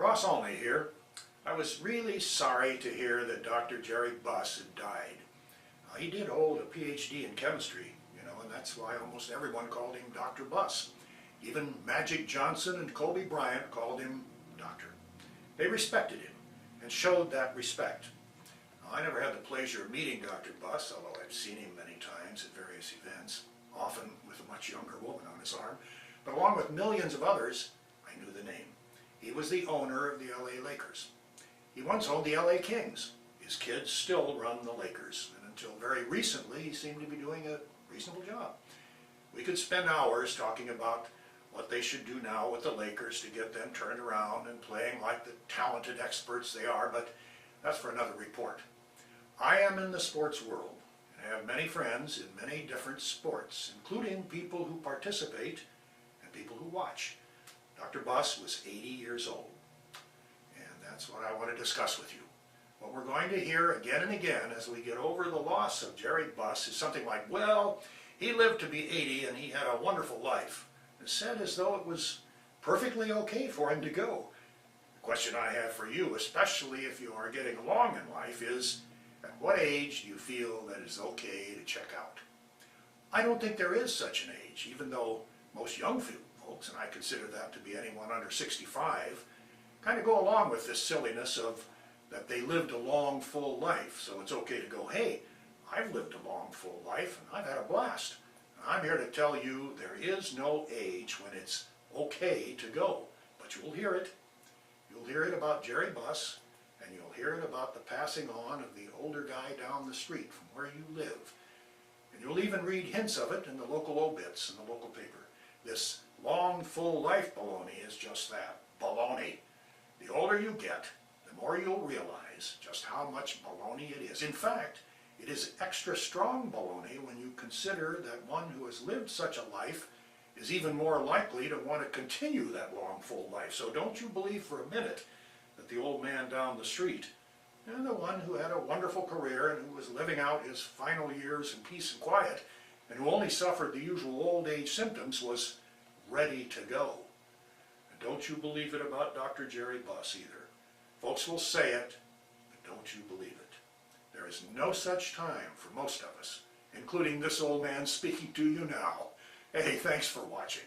Olney here. I was really sorry to hear that Dr. Jerry Buss had died. He did hold a PhD in chemistry, and that's why almost everyone called him Dr. Buss. Even Magic Johnson and Kobe Bryant called him Doctor. They respected him and showed that respect. I never had the pleasure of meeting Dr. Buss, although I've seen him many times at various events, often with a much younger woman on his arm. But along with millions of others, I knew the name. He was the owner of the LA Lakers. He once owned the LA Kings. His kids still run the Lakers, and until very recently he seemed to be doing a reasonable job. We could spend hours talking about what they should do now with the Lakers to get them turned around and playing like the talented experts they are, but that's for another report. I am in the sports world and have many friends in many different sports, including people who participate and people who watch. Dr. Buss was 80 years old, and that's what I want to discuss with you. What we're going to hear again and again as we get over the loss of Jerry Buss is something like, well, he lived to be 80 and he had a wonderful life. It's said as though it was perfectly okay for him to go. The question I have for you, especially if you are getting along in life, is at what age do you feel that it's okay to check out? I don't think there is such an age, even though most young folks, and I consider that to be anyone under 65, kind of go along with this silliness of that they lived a long, full life, so it's okay to go, hey, I've lived a long, full life, and I've had a blast. I'm here to tell you there is no age when it's okay to go, but you'll hear it. You'll hear it about Jerry Buss, and you'll hear it about the passing on of the older guy down the street from where you live. And you'll even read hints of it in the local obits in the local paper. This long, full life baloney is just that, baloney. The older you get, the more you'll realize just how much baloney it is. In fact, it is extra strong baloney when you consider that one who has lived such a life is even more likely to want to continue that long, full life. So don't you believe for a minute that the old man down the street, and the one who had a wonderful career and who was living out his final years in peace and quiet, and who only suffered the usual old age symptoms, was ready to go. And don't you believe it about Dr. Jerry Buss either. Folks will say it, but don't you believe it. There is no such time for most of us, including this old man speaking to you now. Hey, thanks for watching.